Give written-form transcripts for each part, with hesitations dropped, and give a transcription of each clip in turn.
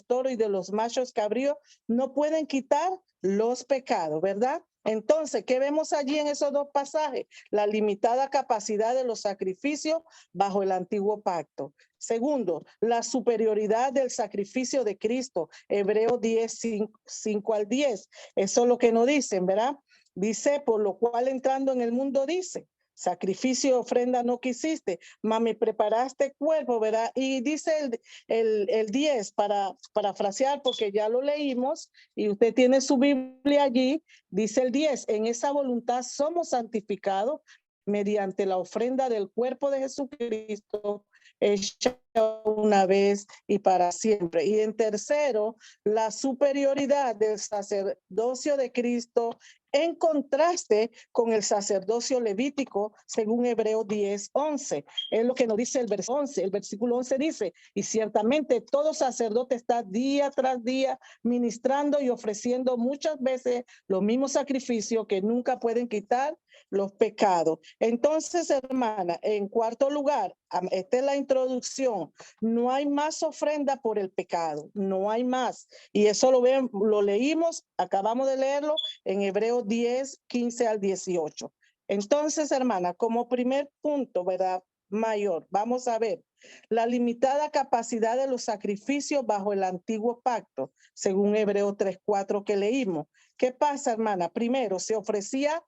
toros y de los machos cabríos no pueden quitar los pecados, ¿verdad? Entonces, ¿qué vemos allí en esos dos pasajes? La limitada capacidad de los sacrificios bajo el antiguo pacto. Segundo, la superioridad del sacrificio de Cristo. Hebreos 10, 5 al 10. Eso es lo que nos dicen, ¿verdad? Dice, por lo cual entrando en el mundo dice, sacrificio y ofrenda no quisiste, mas me preparaste cuerpo, ¿verdad? Y dice el 10 para parafrasear, porque ya lo leímos y usted tiene su Biblia allí, dice el 10, en esa voluntad somos santificados mediante la ofrenda del cuerpo de Jesucristo, hecha una vez y para siempre. Y en tercero, la superioridad del sacerdocio de Cristo en contraste con el sacerdocio levítico, según Hebreos 10, 11. Es lo que nos dice el versículo 11. El versículo 11 dice, y ciertamente todo sacerdote está día tras día ministrando y ofreciendo muchas veces los mismos sacrificios que nunca pueden quitar los pecados. Entonces, hermana, en cuarto lugar, esta es la introducción, no hay más ofrenda por el pecado, no hay más. Y eso lo leímos, acabamos de leerlo en Hebreos 10, 15 al 18. Entonces, hermana, como primer punto, ¿verdad? Mayor, vamos a ver la limitada capacidad de los sacrificios bajo el antiguo pacto, según Hebreos 3, 4 que leímos. ¿Qué pasa, hermana? Primero, se ofrecía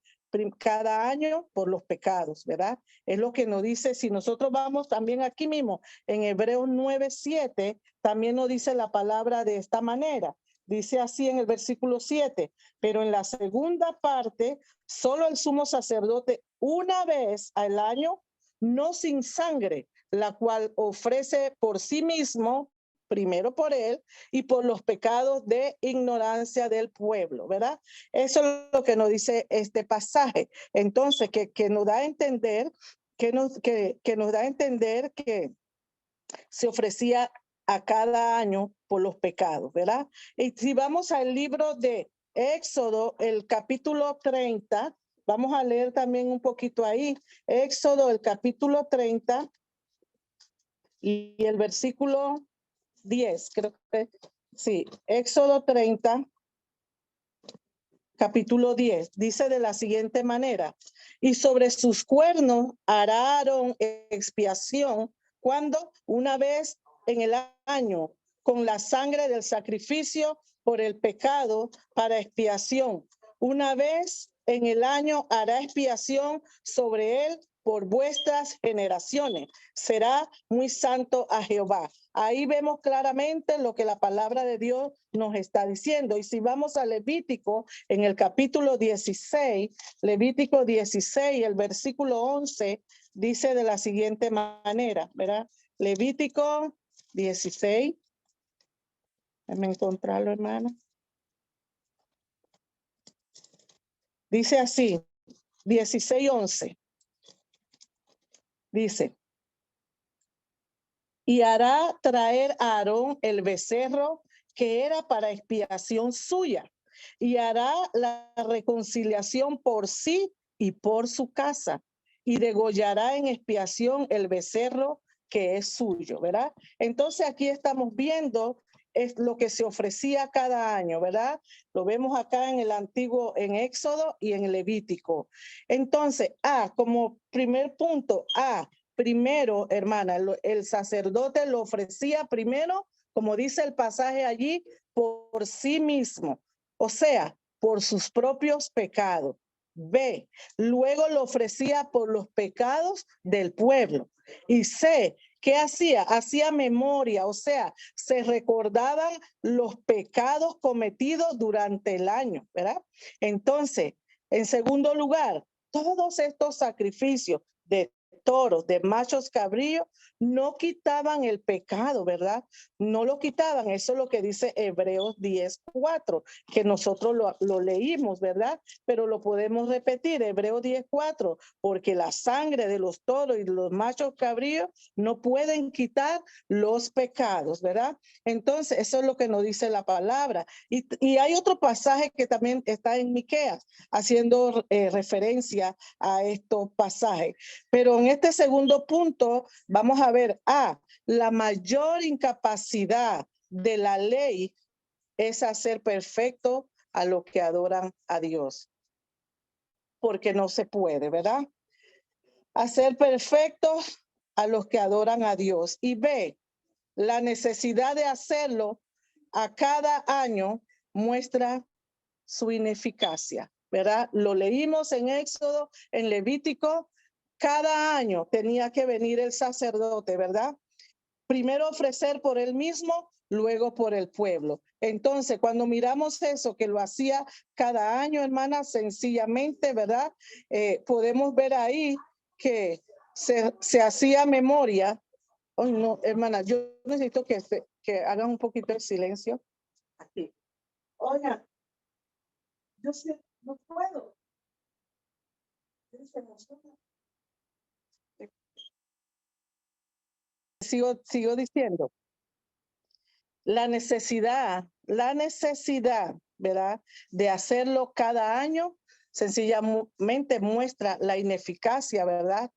cada año por los pecados, ¿verdad? Es lo que nos dice, si nosotros vamos también aquí mismo, en Hebreos 9, 7, también nos dice la palabra de esta manera. Dice así en el versículo 7, pero en la segunda parte, solo el sumo sacerdote una vez al año, no sin sangre, la cual ofrece por sí mismo, primero por él y por los pecados de ignorancia del pueblo, ¿verdad? Eso es lo que nos dice este pasaje. Entonces, que nos da a entender, que nos da a entender que se ofrecía a cada año por los pecados, ¿verdad? Y si vamos al libro de Éxodo, el capítulo 30, vamos a leer también un poquito ahí, Éxodo, el capítulo 30 y el versículo 10, creo que sí, Éxodo 30, capítulo 10, dice de la siguiente manera, y sobre sus cuernos hará Aarón expiación cuando una vez en el año con la sangre del sacrificio por el pecado para expiación. Una vez en el año hará expiación sobre él por vuestras generaciones. Será muy santo a Jehová. Ahí vemos claramente lo que la palabra de Dios nos está diciendo. Y si vamos a Levítico, en el capítulo 16, Levítico 16, el versículo 11, dice de la siguiente manera, ¿verdad? Levítico 16. Déjame encontrarlo, hermano. Dice así, 16, 11. Dice, y hará traer a Aarón el becerro que era para expiación suya, y hará la reconciliación por sí y por su casa, y degollará en expiación el becerro que es suyo, ¿verdad? Entonces aquí estamos viendo es lo que se ofrecía cada año, ¿verdad? Lo vemos acá en el antiguo, en Éxodo y en Levítico. Entonces, como primer punto, primero, hermana, el sacerdote lo ofrecía primero, como dice el pasaje allí, por sí mismo, o sea, por sus propios pecados. B, luego lo ofrecía por los pecados del pueblo. Y C, ¿qué hacía? Hacía memoria, o sea, se recordaban los pecados cometidos durante el año, ¿verdad? Entonces, en segundo lugar, todos estos sacrificios de toros, de machos cabríos, no quitaban el pecado, ¿verdad? No lo quitaban. Eso es lo que dice Hebreos 10, 4, que nosotros lo leímos, ¿verdad? Pero lo podemos repetir, Hebreos 10, 4, porque la sangre de los toros y de los machos cabríos no pueden quitar los pecados, ¿verdad? Entonces, eso es lo que nos dice la palabra. Y hay otro pasaje que también está en Miqueas, haciendo referencia a estos pasajes. Pero en este segundo punto vamos a ver la mayor incapacidad de la ley es hacer perfecto a los que adoran a Dios. Porque no se puede, ¿verdad? Hacer perfectos a los que adoran a Dios. Y B, la necesidad de hacerlo a cada año muestra su ineficacia, ¿verdad? Lo leímos en Éxodo, en Levítico, cada año tenía que venir el sacerdote, ¿verdad? Primero ofrecer por él mismo, luego por el pueblo. Entonces, cuando miramos eso, que lo hacía cada año, hermana, sencillamente, ¿verdad? Podemos ver ahí que se hacía memoria. Oh, no, hermana, yo necesito que hagan un poquito de silencio. Aquí. Oiga, yo sé, no puedo. Sigo diciendo. La necesidad, ¿verdad? De hacerlo cada año, sencillamente muestra la ineficacia, ¿verdad?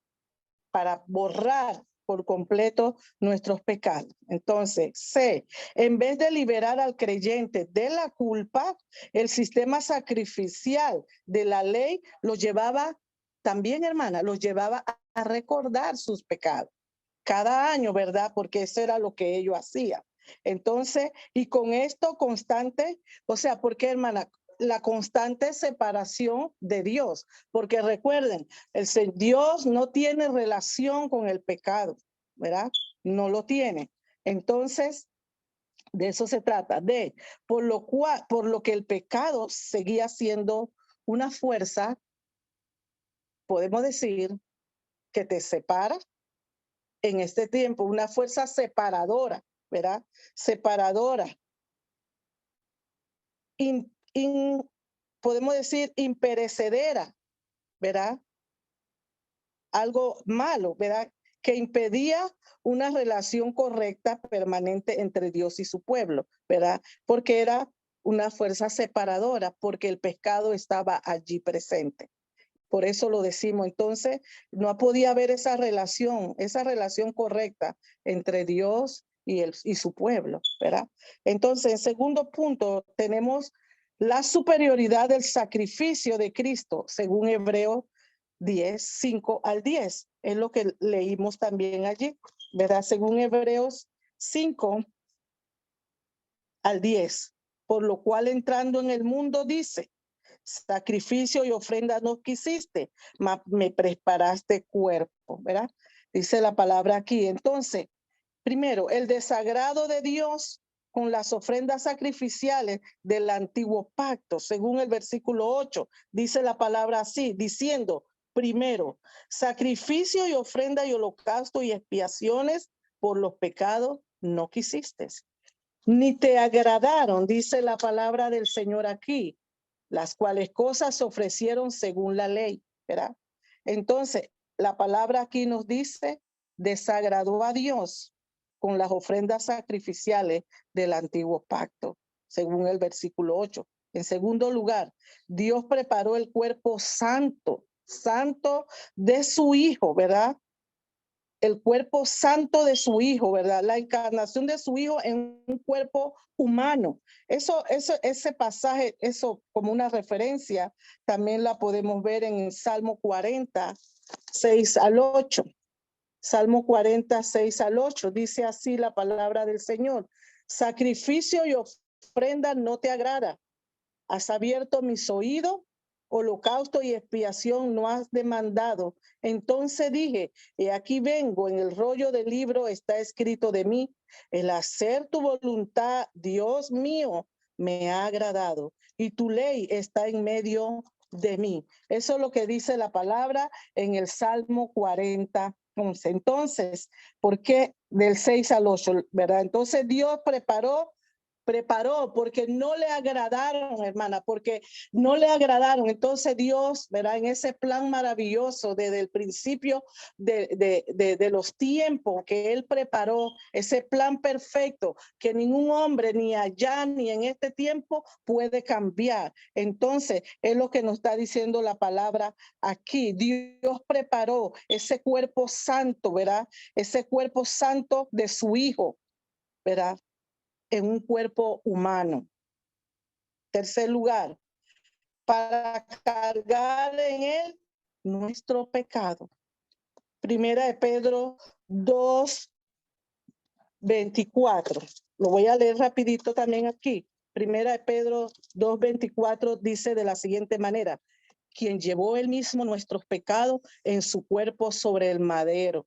Para borrar por completo nuestros pecados. Entonces, C, en vez de liberar al creyente de la culpa, el sistema sacrificial de la ley lo llevaba, también hermana, lo llevaba a recordar sus pecados cada año, ¿verdad? Porque eso era lo que ellos hacían. Entonces, y con esto constante, o sea, porque hermana, la constante separación de Dios, porque recuerden, Dios no tiene relación con el pecado, ¿verdad? No lo tiene. Entonces, de eso se trata, por lo que el pecado seguía siendo una fuerza, podemos decir, que te separa en este tiempo, una fuerza separadora, ¿verdad? Separadora. Podemos decir imperecedera, ¿verdad? Algo malo, ¿verdad? Que impedía una relación correcta, permanente entre Dios y su pueblo, ¿verdad? Porque era una fuerza separadora, porque el pecado estaba allí presente. Por eso lo decimos. Entonces, no podía haber esa relación correcta entre Dios y su pueblo, ¿verdad? Entonces, en segundo punto, tenemos la superioridad del sacrificio de Cristo, según Hebreos 10, 5 al 10. Es lo que leímos también allí, ¿verdad? Según Hebreos 5 al 10. Por lo cual entrando en el mundo dice, sacrificio y ofrenda no quisiste, me preparaste cuerpo, ¿verdad? Dice la palabra aquí. Entonces, primero, el desagrado de Dios con las ofrendas sacrificiales del antiguo pacto, según el versículo 8, dice la palabra así, diciendo, primero, sacrificio y ofrenda y holocausto y expiaciones por los pecados no quisiste, ni te agradaron, dice la palabra del Señor aquí, las cuales cosas se ofrecieron según la ley, ¿verdad? Entonces, la palabra aquí nos dice, desagradó a Dios con las ofrendas sacrificiales del antiguo pacto, según el versículo 8. En segundo lugar, Dios preparó el cuerpo santo de su Hijo, ¿verdad? El cuerpo santo de su Hijo, ¿verdad? La encarnación de su Hijo en un cuerpo humano. Ese pasaje, eso como una referencia, también la podemos ver en el Salmo 40, 6 al 8. Salmo 40, 6 al 8. Dice así la palabra del Señor. Sacrificio y ofrenda no te agrada. Has abierto mis oídos, holocausto y expiación no has demandado. Entonces dije, he aquí vengo, en el rollo del libro está escrito de mí, el hacer tu voluntad, Dios mío, me ha agradado y tu ley está en medio de mí. Eso es lo que dice la palabra en el Salmo 40. Entonces, ¿por qué del 6 al 8? ¿Verdad? Entonces Dios preparó porque no le agradaron, hermana, porque no le agradaron. Entonces Dios, ¿verdad? En ese plan maravilloso desde el principio de los tiempos que Él preparó, ese plan perfecto que ningún hombre ni allá ni en este tiempo puede cambiar. Entonces es lo que nos está diciendo la palabra aquí. Dios preparó ese cuerpo santo, ¿verdad? Ese cuerpo santo de su Hijo, ¿verdad? en un cuerpo humano. Tercer lugar, para cargar en él nuestro pecado. Primera de Pedro 2:24. Lo voy a leer rapidito también aquí. Primera de Pedro 2:24 dice de la siguiente manera: quien llevó él mismo nuestros pecados en su cuerpo sobre el madero,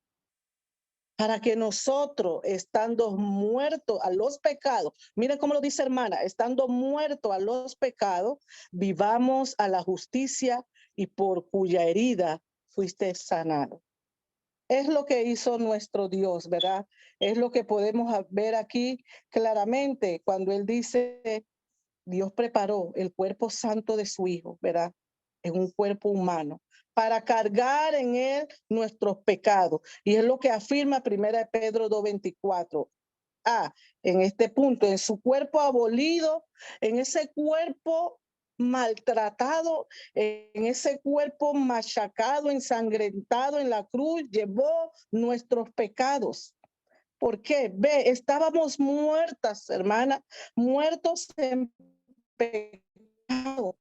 para que nosotros, estando muertos a los pecados, miren cómo lo dice hermana, estando muertos a los pecados, vivamos a la justicia, y por cuya herida fuiste sanado. Es lo que hizo nuestro Dios, ¿verdad? Es lo que podemos ver aquí claramente cuando él dice, Dios preparó el cuerpo santo de su Hijo, ¿verdad? En un cuerpo humano, para cargar en él nuestros pecados. Y es lo que afirma 1 Pedro 2:24. En este punto, en su cuerpo abolido, en ese cuerpo maltratado, en ese cuerpo machacado, ensangrentado en la cruz, llevó nuestros pecados. ¿Por qué? Ve, estábamos muertas, hermana, muertos en pecado,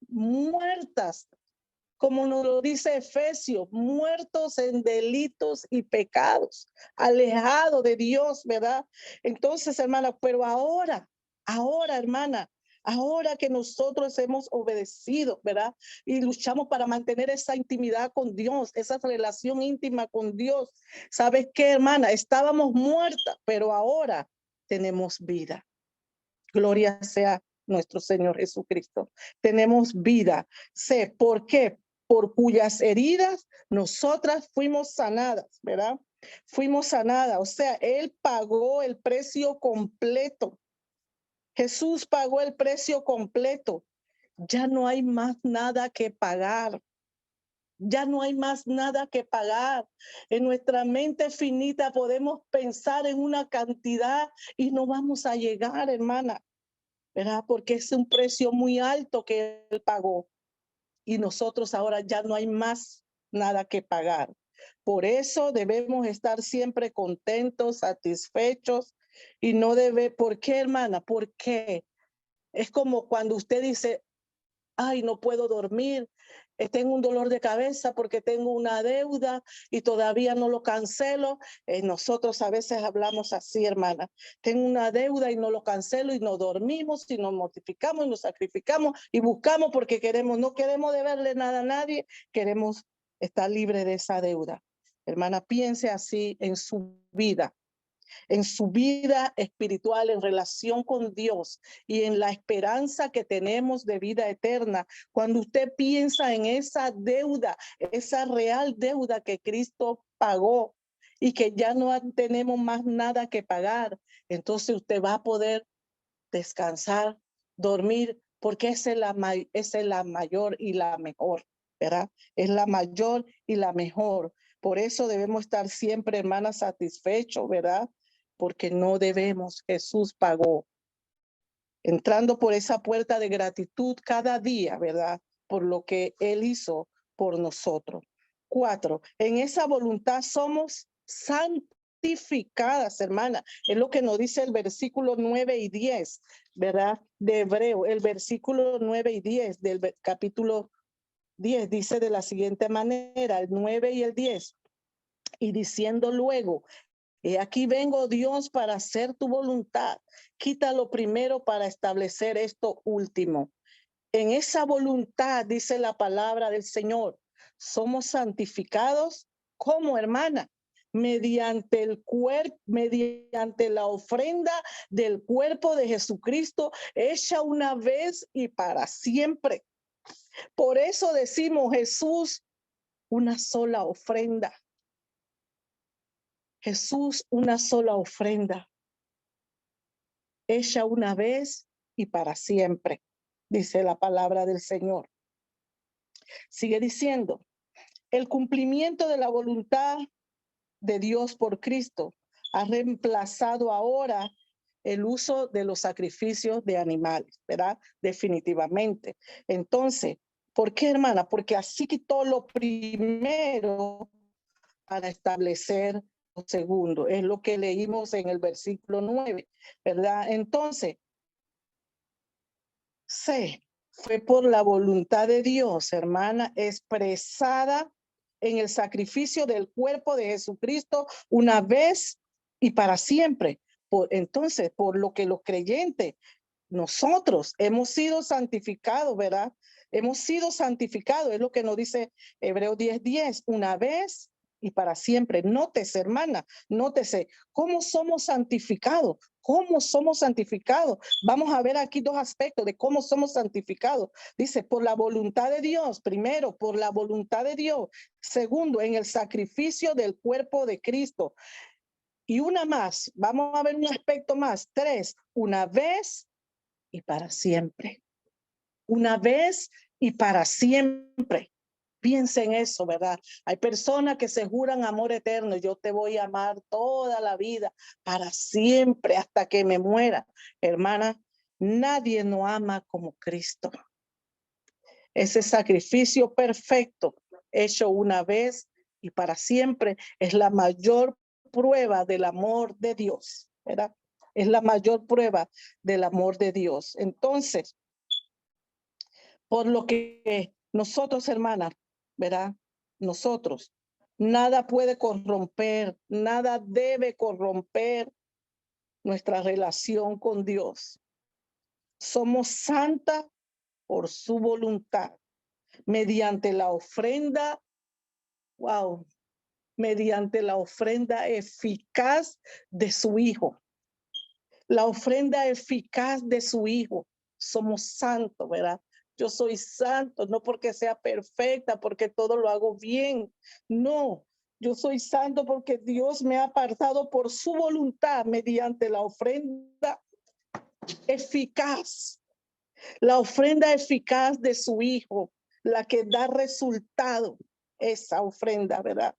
muertas, como nos lo dice Efesios, muertos en delitos y pecados, alejados de Dios, ¿verdad? Entonces, hermana, pero ahora, hermana, ahora que nosotros hemos obedecido, ¿verdad? Y luchamos para mantener esa intimidad con Dios, esa relación íntima con Dios. ¿Sabes qué, hermana? Estábamos muertas, pero ahora tenemos vida. Gloria sea nuestro Señor Jesucristo. Tenemos vida. Sé por qué, por cuyas heridas nosotras fuimos sanadas, ¿verdad? Fuimos sanadas, o sea, Él pagó el precio completo. Jesús pagó el precio completo. Ya no hay más nada que pagar. Ya no hay más nada que pagar. En nuestra mente finita podemos pensar en una cantidad y no vamos a llegar, hermana, ¿verdad? Porque es un precio muy alto que Él pagó. Y nosotros ahora ya no hay más nada que pagar. Por eso debemos estar siempre contentos, satisfechos, y no ¿por qué, hermana? ¿Por qué? Es como cuando usted dice, ay, no puedo dormir, tengo un dolor de cabeza porque tengo una deuda y todavía no lo cancelo. Nosotros a veces hablamos así, hermana, tengo una deuda y no lo cancelo, y nos dormimos y nos mortificamos y nos sacrificamos y buscamos porque no queremos deberle nada a nadie, queremos estar libre de esa deuda. Hermana, piense así en su vida espiritual, en relación con Dios y en la esperanza que tenemos de vida eterna. Cuando usted piensa en esa deuda, esa real deuda que Cristo pagó y que ya no tenemos más nada que pagar, entonces usted va a poder descansar, dormir, porque esa es la mayor y la mejor, ¿verdad? Es la mayor y la mejor. Por eso debemos estar siempre, hermanas, satisfechos, ¿verdad? Porque no debemos, Jesús pagó. Entrando por esa puerta de gratitud cada día, ¿verdad? Por lo que Él hizo por nosotros. 4, en esa voluntad somos santificadas, hermana. Es lo que nos dice el versículo 9 y 10, ¿verdad? De Hebreo, el versículo 9 y 10 del capítulo 10 dice de la siguiente manera, el 9 y el 10. Y diciendo luego, aquí vengo, Dios, para hacer tu voluntad. Quita lo primero para establecer esto último. En esa voluntad, dice la palabra del Señor, somos santificados como, hermana, mediante mediante la ofrenda del cuerpo de Jesucristo, hecha una vez y para siempre. Por eso decimos, Jesús, una sola ofrenda. Jesús, una sola ofrenda, hecha una vez y para siempre, dice la palabra del Señor. Sigue diciendo, el cumplimiento de la voluntad de Dios por Cristo ha reemplazado ahora el uso de los sacrificios de animales, ¿verdad? Definitivamente. Entonces, ¿por qué, hermana? Porque así quitó lo primero para establecer segundo. Es lo que leímos en el versículo 9, ¿verdad? Entonces, C, fue por la voluntad de Dios, hermana, expresada en el sacrificio del cuerpo de Jesucristo una vez y para siempre. Entonces, por lo que los creyentes, nosotros hemos sido santificados, ¿verdad? Hemos sido santificados, es lo que nos dice Hebreos 10:10, una vez y para siempre. Nótese, hermana, nótese, ¿cómo somos santificados? ¿Cómo somos santificados? Vamos a ver aquí dos aspectos de cómo somos santificados. Dice, por la voluntad de Dios, primero, por la voluntad de Dios. Segundo, en el sacrificio del cuerpo de Cristo. Y una más, vamos a ver un aspecto más. Tres, una vez y para siempre. Una vez y para siempre. Piensa en eso, ¿verdad? Hay personas que se juran amor eterno. Yo te voy a amar toda la vida, para siempre, hasta que me muera. Hermana, nadie nos ama como Cristo. Ese sacrificio perfecto, hecho una vez y para siempre, es la mayor prueba del amor de Dios, ¿verdad? Es la mayor prueba del amor de Dios. Entonces, por lo que nosotros, hermanas, ¿verdad? Nosotros, nada puede corromper, nada debe corromper nuestra relación con Dios. Somos santas por su voluntad, mediante la ofrenda, wow, mediante la ofrenda eficaz de su Hijo. La ofrenda eficaz de su Hijo. Somos santos, ¿verdad? Yo soy santo, no porque sea perfecta, porque todo lo hago bien. No, yo soy santo porque Dios me ha apartado por su voluntad mediante la ofrenda eficaz. La ofrenda eficaz de su Hijo, la que da resultado, esa ofrenda, ¿verdad?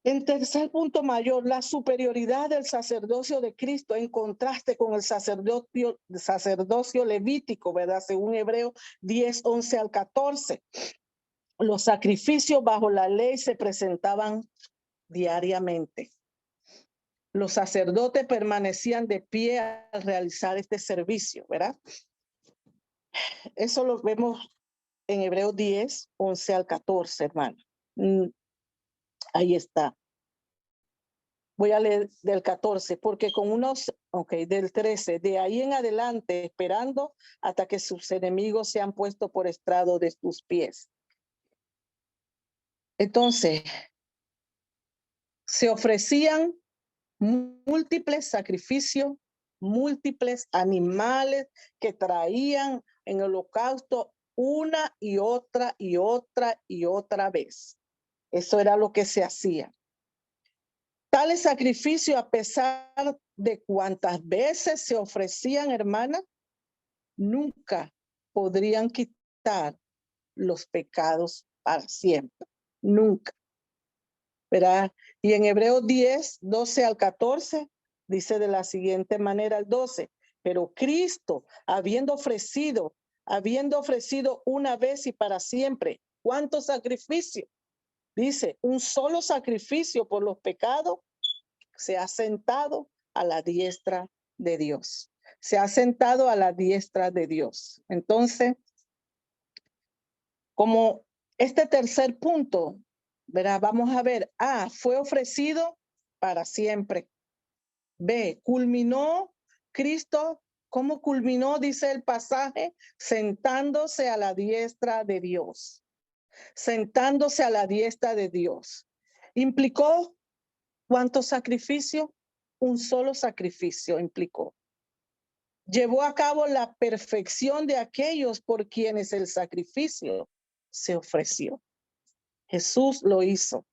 En tercer punto mayor, la superioridad del sacerdocio de Cristo en contraste con el sacerdocio levítico, ¿verdad? Según Hebreos 10:11 al 14. Los sacrificios bajo la ley se presentaban diariamente. Los sacerdotes permanecían de pie al realizar este servicio, ¿verdad? Eso lo vemos en Hebreos 10:11 al 14, hermano. Ahí está. Voy a leer del 14, porque con unos, del 13, de ahí en adelante, esperando hasta que sus enemigos sean puestos por estrado de tus pies. Entonces, se ofrecían múltiples sacrificios, múltiples animales que traían en el holocausto una y otra y otra y otra vez. Eso era lo que se hacía. Tales sacrificios, a pesar de cuántas veces se ofrecían, hermana, nunca podrían quitar los pecados para siempre. Nunca. ¿Verdad? Y en Hebreos 10:12 al 14, dice de la siguiente manera el 12, pero Cristo, habiendo ofrecido una vez y para siempre, ¿cuántos sacrificios? Dice, un solo sacrificio por los pecados, se ha sentado a la diestra de Dios. Se ha sentado a la diestra de Dios. Entonces, como este tercer punto, ¿verdad? Vamos a ver, A, fue ofrecido para siempre. B, culminó Cristo. ¿Cómo culminó? Dice el pasaje, sentándose a la diestra de Dios. Sentándose a la diestra de Dios. ¿Implicó cuánto sacrificio? Un solo sacrificio implicó. Llevó a cabo la perfección de aquellos por quienes el sacrificio se ofreció. Jesús lo hizo.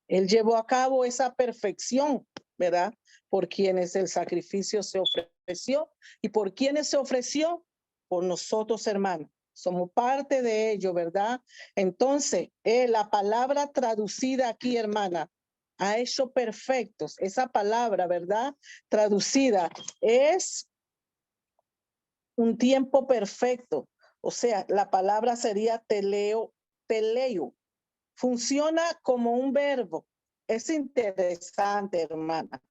Él llevó a cabo esa perfección, ¿verdad? Por quienes el sacrificio se ofreció. ¿Y por quienes se ofreció? Por nosotros, hermanos. Somos parte de ello, ¿verdad? Entonces, la palabra traducida aquí, hermana, ha hecho perfectos. Esa palabra, ¿verdad? Traducida es un tiempo perfecto. O sea, la palabra sería teleo. Funciona como un verbo es interesante, hermana.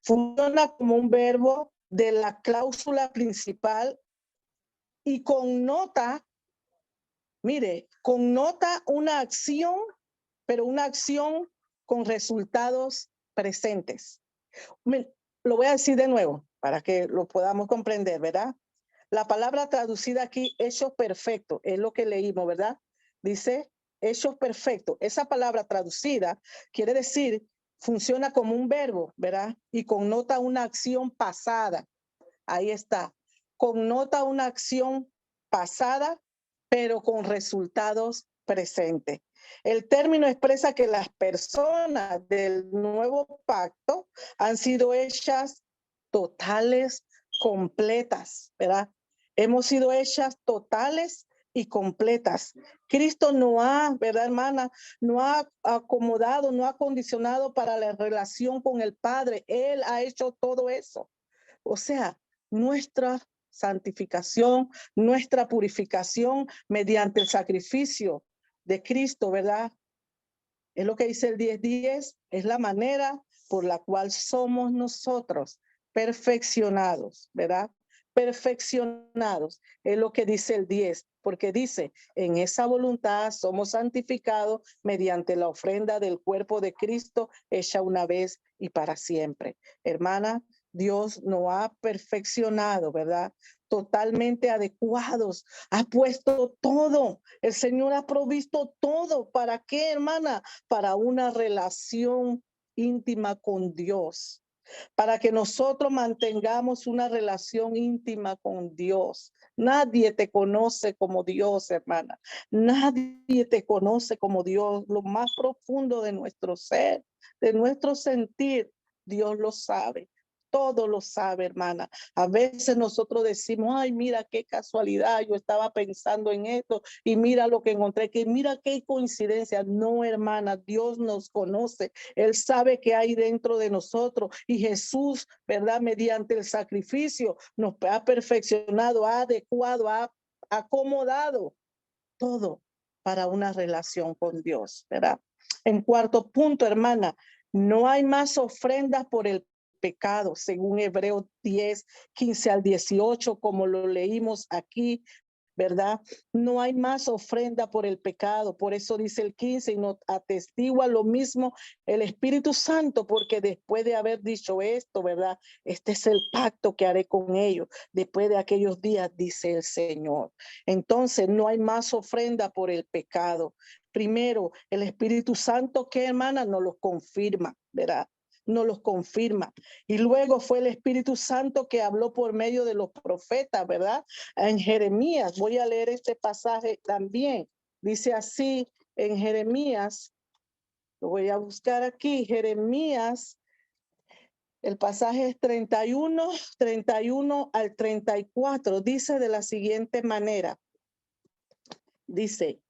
Funciona como un verbo de la cláusula principal y connota, mire, connota una acción, pero una acción con resultados presentes. Lo voy a decir de nuevo para que lo podamos comprender, ¿verdad? La palabra traducida aquí, hecho perfecto, es lo que leímos, ¿verdad? Dice, hecho perfecto. Esa palabra traducida quiere decir, funciona como un verbo, ¿verdad? Y connota una acción pasada. Ahí está. Connota una acción pasada, pero con resultados presentes. El término expresa que las personas del nuevo pacto han sido hechas totales, completas, ¿verdad? Hemos sido hechas totales y completas. Cristo no ha, ¿verdad, hermana? No ha acomodado, no ha condicionado para la relación con el Padre. Él ha hecho todo eso. O sea, nuestra santificación, nuestra purificación mediante el sacrificio de Cristo, ¿verdad? Es lo que dice el 10:10, es la manera por la cual somos nosotros perfeccionados, ¿verdad? Perfeccionados, es lo que dice el 10, porque dice, en esa voluntad somos santificados mediante la ofrenda del cuerpo de Cristo hecha una vez y para siempre. Hermana, Dios nos ha perfeccionado, ¿verdad? Totalmente adecuados, ha puesto todo, el Señor ha provisto todo. ¿Para qué, hermana? Para una relación íntima con Dios, para que nosotros mantengamos una relación íntima con Dios. Nadie te conoce como Dios, hermana. Nadie te conoce como Dios. Lo más profundo de nuestro ser, de nuestro sentir, Dios lo sabe. Todo lo sabe, hermana. A veces nosotros decimos, ay, mira qué casualidad, yo estaba pensando en esto y mira lo que encontré, que mira qué coincidencia. No, hermana, Dios nos conoce. Él sabe que hay dentro de nosotros y Jesús, ¿verdad? Mediante el sacrificio nos ha perfeccionado, ha adecuado, ha acomodado todo para una relación con Dios, ¿verdad? En cuarto punto, hermana, no hay más ofrendas por el pecado, según Hebreos 10:15-18, como lo leímos aquí, ¿verdad? No hay más ofrenda por el pecado. Por eso dice el 15, y nos atestigua lo mismo el Espíritu Santo, porque después de haber dicho esto, ¿verdad? Este es el pacto que haré con ellos después de aquellos días, dice el Señor. Entonces, no hay más ofrenda por el pecado. Primero, el Espíritu Santo, que hermana, nos lo confirma, ¿verdad? Nos los confirma. Y luego fue el Espíritu Santo que habló por medio de los profetas, ¿verdad? En Jeremías, voy a leer este pasaje también. Dice así en Jeremías, lo voy a buscar aquí, Jeremías, el pasaje es 31 al 34, dice de la siguiente manera, dice,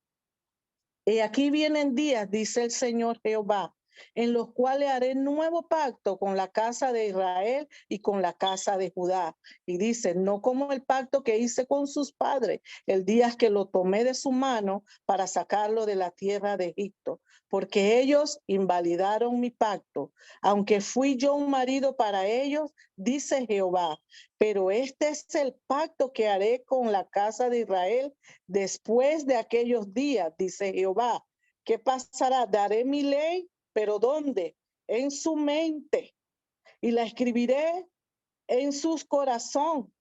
y aquí vienen días, dice el Señor Jehová, en los cuales haré nuevo pacto con la casa de Israel y con la casa de Judá. Y dice, no como el pacto que hice con sus padres, el día que lo tomé de su mano para sacarlo de la tierra de Egipto, porque ellos invalidaron mi pacto, aunque fui yo un marido para ellos, dice Jehová. Pero este es el pacto que haré con la casa de Israel después de aquellos días, dice Jehová. ¿Qué pasará? Daré mi ley, pero ¿dónde? En su mente, y la escribiré en sus corazón.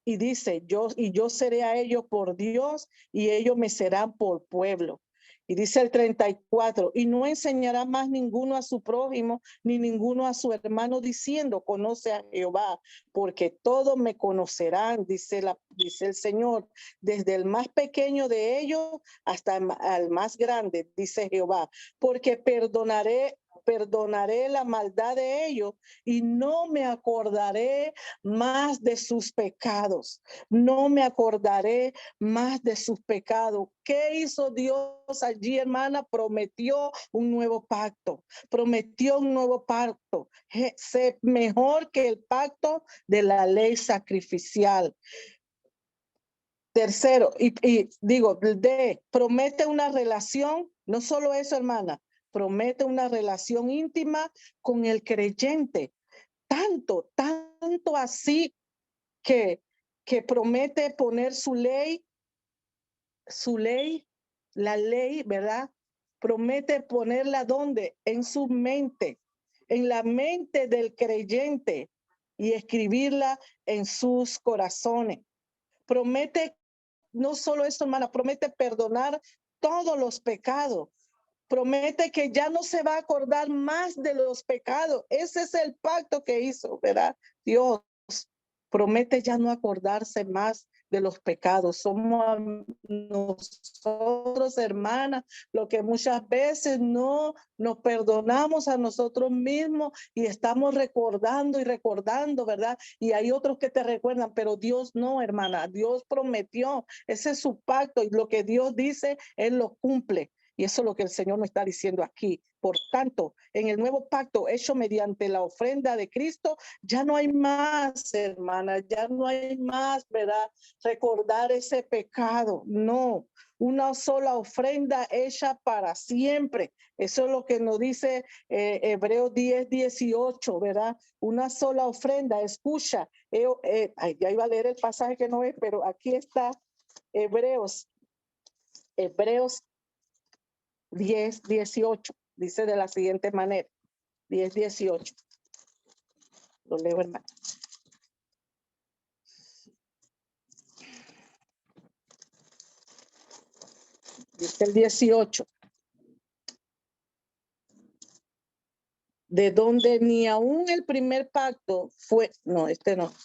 Y dice, yo seré a ellos por Dios y ellos me serán por pueblo. Y dice el 34, y no enseñará más ninguno a su prójimo, ni ninguno a su hermano, diciendo, conoce a Jehová, porque todos me conocerán, dice el Señor, desde el más pequeño de ellos hasta el más grande, dice Jehová, porque perdonaré la maldad de ellos y no me acordaré más de sus pecados. No me acordaré más de sus pecados. ¿Qué hizo Dios allí, hermana? Prometió un nuevo pacto. Prometió un nuevo pacto. Mejor que el pacto de la ley sacrificial. Tercero, y digo, promete una relación, no solo eso, hermana, promete una relación íntima con el creyente. Tanto así que promete poner su ley, la ley, ¿verdad? Promete ponerla ¿dónde? En su mente, en la mente del creyente y escribirla en sus corazones. Promete, no solo eso, hermana, promete perdonar todos los pecados. Promete que ya no se va a acordar más de los pecados. Ese es el pacto que hizo, ¿verdad? Dios promete ya no acordarse más de los pecados. Somos nosotros, hermanas, lo que muchas veces no nos perdonamos a nosotros mismos y estamos recordando y recordando, ¿verdad? Y hay otros que te recuerdan, pero Dios no, hermana. Dios prometió, ese es su pacto y lo que Dios dice, Él lo cumple. Y eso es lo que el Señor nos está diciendo aquí. Por tanto, en el nuevo pacto hecho mediante la ofrenda de Cristo, ya no hay más, hermana, ya no hay más, ¿verdad? Recordar ese pecado. No, una sola ofrenda hecha para siempre. Eso es lo que nos dice Hebreos 10:18, ¿verdad? Una sola ofrenda, escucha. Ya iba a leer el pasaje que no es, pero aquí está Hebreos 10:18. Dice de la siguiente manera, 10:18. Lo leo, hermano. Dice el 18. De donde ni aún el primer pacto fue, no,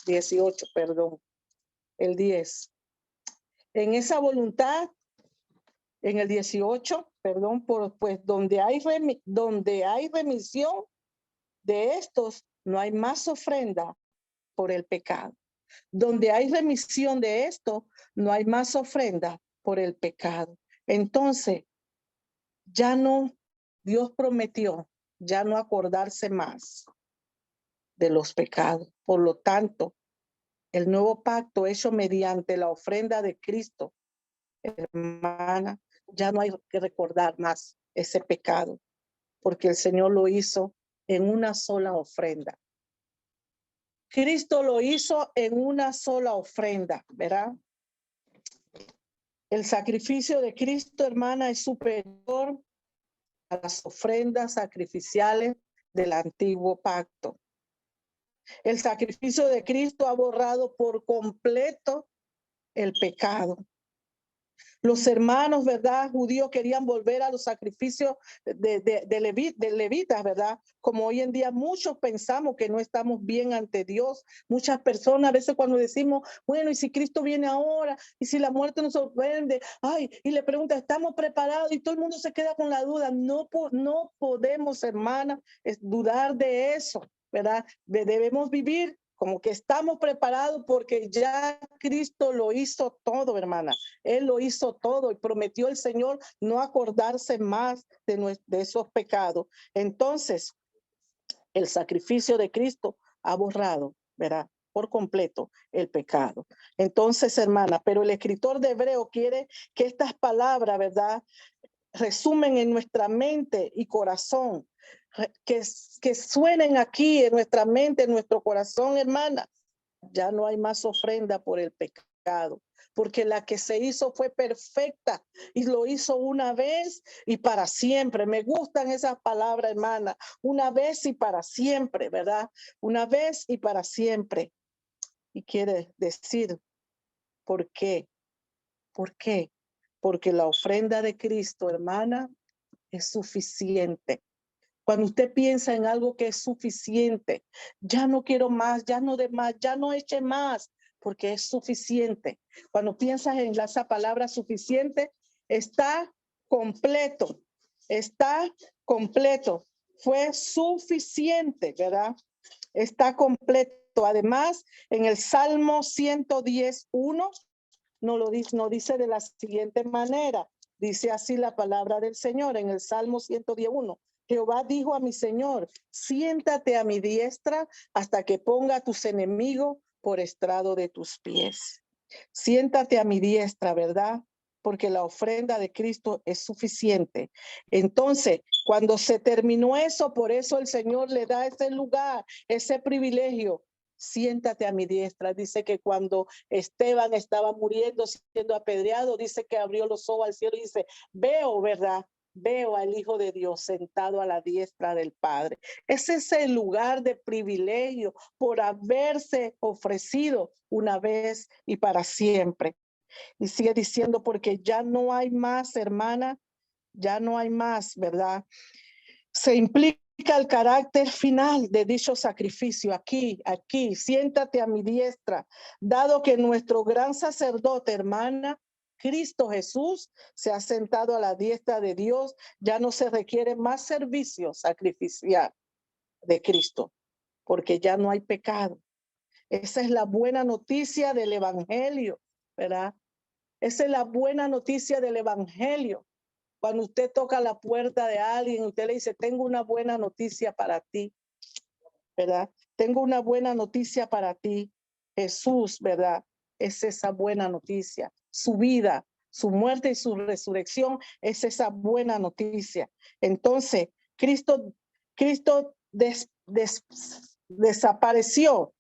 18, perdón, el 10. En esa voluntad, en el 18, perdón, pues donde hay remisión de estos, no hay más ofrenda por el pecado. Donde hay remisión de esto, no hay más ofrenda por el pecado. Entonces, ya no, Dios prometió ya no acordarse más de los pecados. Por lo tanto, el nuevo pacto hecho mediante la ofrenda de Cristo, hermana, ya no hay que recordar más ese pecado, porque el Señor lo hizo en una sola ofrenda. Cristo lo hizo en una sola ofrenda, ¿verdad? El sacrificio de Cristo, hermana, es superior a las ofrendas sacrificiales del antiguo pacto. El sacrificio de Cristo ha borrado por completo el pecado. Los hermanos, ¿verdad? Judíos querían volver a los sacrificios de levitas, ¿verdad? Como hoy en día muchos pensamos que no estamos bien ante Dios. Muchas personas a veces cuando decimos, bueno, ¿y si Cristo viene ahora? ¿Y si la muerte nos sorprende? Ay, y le pregunta, ¿estamos preparados? Y todo el mundo se queda con la duda. No podemos, hermanas, dudar de eso, ¿verdad? Debemos vivir como que estamos preparados porque ya Cristo lo hizo todo, hermana. Él lo hizo todo y prometió el Señor no acordarse más de esos pecados. Entonces, el sacrificio de Cristo ha borrado, ¿verdad? Por completo el pecado. Entonces, hermana, pero el escritor de Hebreo quiere que estas palabras, ¿verdad?, resumen en nuestra mente y corazón, que suenen aquí en nuestra mente, en nuestro corazón, hermana. Ya no hay más ofrenda por el pecado, porque la que se hizo fue perfecta y lo hizo una vez y para siempre. Me gustan esas palabras, hermana. Una vez y para siempre, ¿verdad? Una vez y para siempre. Y quiere decir, ¿por qué? ¿Por qué? Porque la ofrenda de Cristo, hermana, es suficiente. Cuando usted piensa en algo que es suficiente, ya no quiero más, ya no de más, ya no eche más, porque es suficiente. Cuando piensas en esa palabra suficiente, está completo, está completo. Fue suficiente, ¿verdad? Está completo. Además, en el Salmo 110:1 nos dice de la siguiente manera. Dice así la palabra del Señor en el Salmo 110:1. Jehová dijo a mi Señor, siéntate a mi diestra hasta que ponga a tus enemigos por estrado de tus pies. Siéntate a mi diestra, ¿verdad? porque la ofrenda de Cristo es suficiente. Entonces, cuando se terminó eso, por eso el Señor le da ese lugar, ese privilegio. Siéntate a mi diestra. Dice que cuando Esteban estaba muriendo, siendo apedreado, dice que abrió los ojos al cielo y dice, veo, ¿verdad? Veo al Hijo de Dios sentado a la diestra del Padre. Ese es el lugar de privilegio por haberse ofrecido una vez y para siempre. Y sigue diciendo, porque ya no hay más, hermana, ya no hay más, ¿verdad? Se implica el carácter final de dicho sacrificio. Aquí, siéntate a mi diestra, dado que nuestro gran sacerdote, hermana, Cristo Jesús, se ha sentado a la diestra de Dios, ya no se requiere más servicio sacrificial de Cristo, porque ya no hay pecado. Esa es la buena noticia del evangelio, ¿verdad? Esa es la buena noticia del evangelio. Cuando usted toca la puerta de alguien, usted le dice, tengo una buena noticia para ti, ¿verdad? Tengo una buena noticia para ti. Jesús, ¿verdad? Es esa buena noticia. Su vida, su muerte y su resurrección es esa buena noticia. Entonces, Cristo desapareció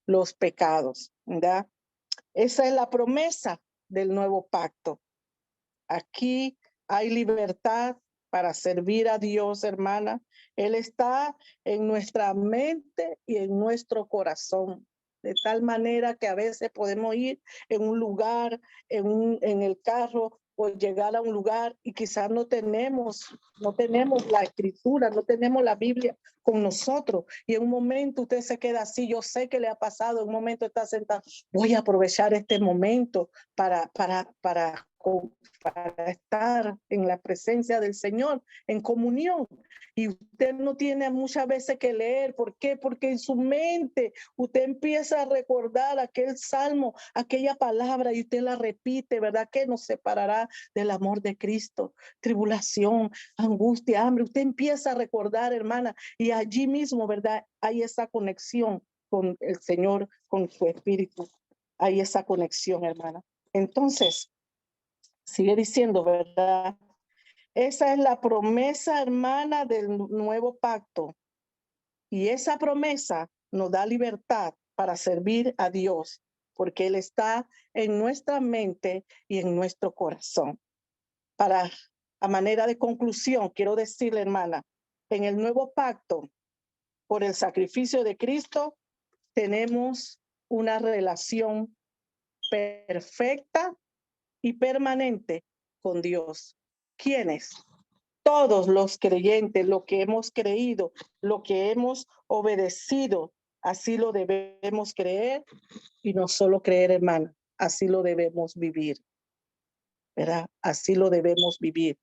los pecados, ¿verdad? Esa es la promesa del nuevo pacto. Aquí hay libertad para servir a Dios, hermana. Él está en nuestra mente y en nuestro corazón. De tal manera que a veces podemos ir en un lugar, en el carro, o llegar a un lugar y quizás no tenemos la escritura, no tenemos la Biblia con nosotros. Y en un momento usted se queda así, yo sé que le ha pasado, en un momento está sentado, voy a aprovechar este momento para estar en la presencia del Señor, en comunión. Y usted no tiene muchas veces que leer. ¿Por qué? Porque en su mente usted empieza a recordar aquel salmo, aquella palabra, y usted la repite, ¿verdad? ¿Qué nos separará del amor de Cristo? Tribulación, angustia, hambre. Usted empieza a recordar, hermana, y allí mismo, ¿verdad? Hay esa conexión con el Señor, con su espíritu. Hay esa conexión, hermana. Entonces, sigue diciendo, ¿verdad? Esa es la promesa, hermana, del nuevo pacto. Y esa promesa nos da libertad para servir a Dios, porque Él está en nuestra mente y en nuestro corazón. A manera de conclusión, quiero decirle, hermana, en el nuevo pacto, por el sacrificio de Cristo, tenemos una relación perfecta y permanente con Dios. ¿Quiénes? Todos los creyentes, lo que hemos creído, lo que hemos obedecido, así lo debemos creer y no solo creer, hermano, así lo debemos vivir, ¿verdad? Así lo debemos vivir.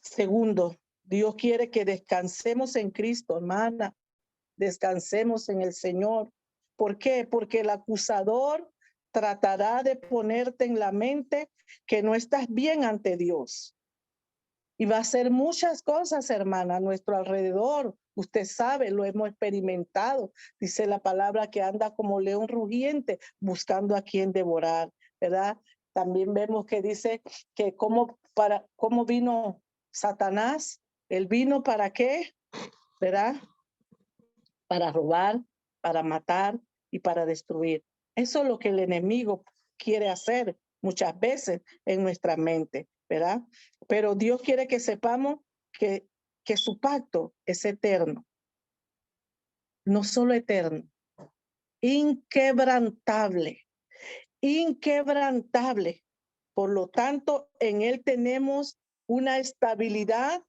Segundo, Dios quiere que descansemos en Cristo, hermana, descansemos en el Señor. ¿Por qué? Porque el acusador tratará de ponerte en la mente que no estás bien ante Dios. Y va a hacer muchas cosas, hermana, a nuestro alrededor. Usted sabe, lo hemos experimentado. Dice la palabra que anda como león rugiente buscando a quien devorar, ¿verdad? También vemos que dice que cómo vino Satanás. Él vino ¿para qué? ¿Verdad? Para robar, para matar y para destruir. Eso es lo que el enemigo quiere hacer muchas veces en nuestra mente, ¿verdad? Pero Dios quiere que sepamos que su pacto es eterno, no solo eterno, inquebrantable, inquebrantable. Por lo tanto, en él tenemos una estabilidad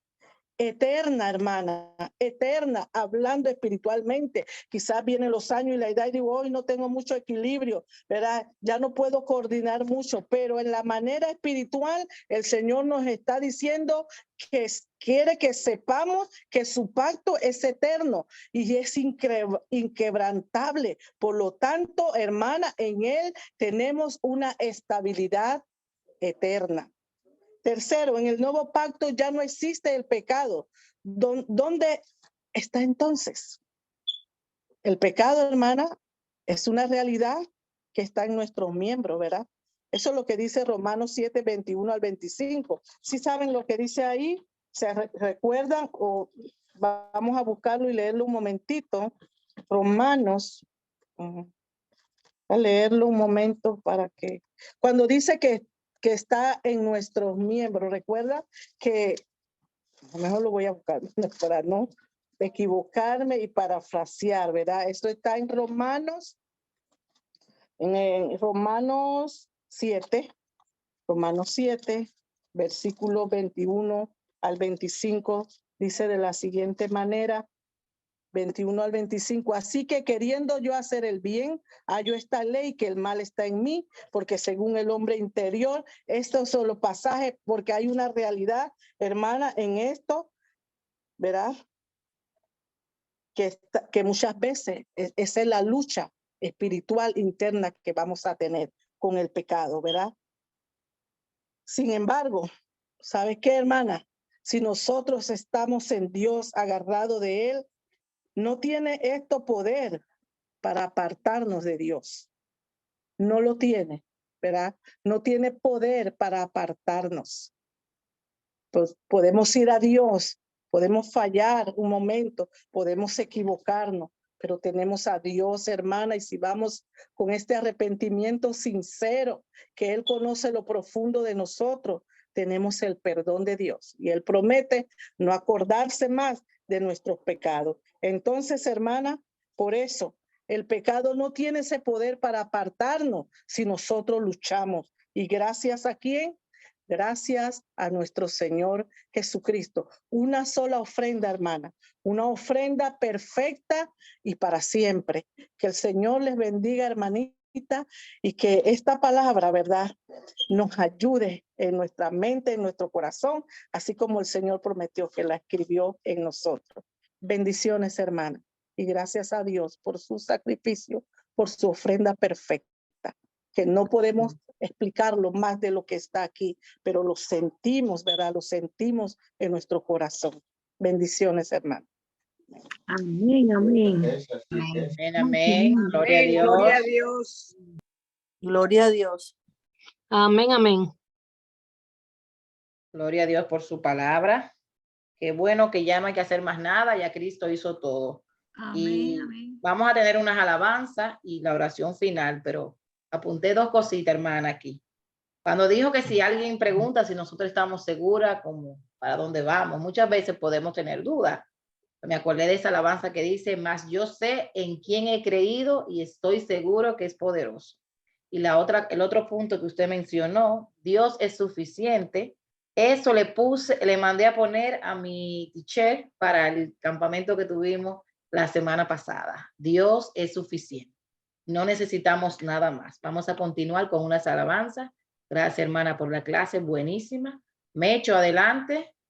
eterna, hermana, eterna, hablando espiritualmente. Quizás vienen los años y la edad y digo, hoy no tengo mucho equilibrio, ¿verdad? Ya no puedo coordinar mucho, pero en la manera espiritual, el Señor nos está diciendo que quiere que sepamos que su pacto es eterno y es inquebrantable. Por lo tanto, hermana, en él tenemos una estabilidad eterna. Tercero, en el nuevo pacto ya no existe el pecado. ¿Dónde está entonces? El pecado, hermana, es una realidad que está en nuestros miembros, ¿verdad? Eso es lo que dice Romanos 7, 21 al 25. ¿Sí saben lo que dice ahí? ¿Se recuerdan? O vamos a buscarlo y leerlo un momentito. Romanos, voy a leerlo un momento para que, cuando dice que está en nuestros miembros, recuerda que, a lo mejor lo voy a buscar para no equivocarme y parafrasear, ¿verdad? Esto está en Romanos 7, Romanos 7, versículo 21 al 25, dice de la siguiente manera, 21 al 25, así que queriendo yo hacer el bien, hallo esta ley que el mal está en mí, porque según el hombre interior, estos son los pasajes, porque hay una realidad, hermana, en esto, ¿verdad? Que muchas veces esa es la lucha espiritual interna que vamos a tener con el pecado, ¿verdad? Sin embargo, ¿sabes qué, hermana? Si nosotros estamos en Dios, agarrado de Él, no tiene esto poder para apartarnos de Dios. No lo tiene, ¿verdad? No tiene poder para apartarnos. Pues podemos ir a Dios, podemos fallar un momento, podemos equivocarnos, pero tenemos a Dios, hermana, y si vamos con este arrepentimiento sincero, que Él conoce lo profundo de nosotros, tenemos el perdón de Dios y Él promete no acordarse más de nuestros pecados. Entonces, hermana, por eso el pecado no tiene ese poder para apartarnos si nosotros luchamos. ¿Y gracias a quién? Gracias a nuestro Señor Jesucristo. Una sola ofrenda, hermana, una ofrenda perfecta y para siempre. Que el Señor les bendiga, hermanita, y que esta palabra, ¿verdad?, nos ayude en nuestra mente, en nuestro corazón, así como el Señor prometió que la escribió en nosotros. Bendiciones, hermana, y gracias a Dios por su sacrificio, por su ofrenda perfecta, que no podemos explicarlo más de lo que está aquí, pero lo sentimos, ¿verdad? Lo sentimos en nuestro corazón. Bendiciones, hermano. Amén, amén. Amén, amén. Gloria a Dios. Gloria a Dios. Gloria a Dios. Amén, amén. Gloria a Dios por su palabra. Qué bueno que ya no hay que hacer más nada, ya Cristo hizo todo. Y vamos a tener unas alabanzas y la oración final, pero apunté dos cositas, hermana, aquí. Cuando dijo que si alguien pregunta si nosotros estamos seguras, como para dónde vamos, muchas veces podemos tener dudas. Me acordé de esa alabanza que dice, mas yo sé en quién he creído y estoy seguro que es poderoso. Y el otro punto que usted mencionó, Dios es suficiente. Eso le mandé a poner a mi teacher para el campamento que tuvimos la semana pasada. Dios es suficiente. No necesitamos nada más. Vamos a continuar con unas alabanzas. Gracias, hermana, por la clase, buenísima. Me echo adelante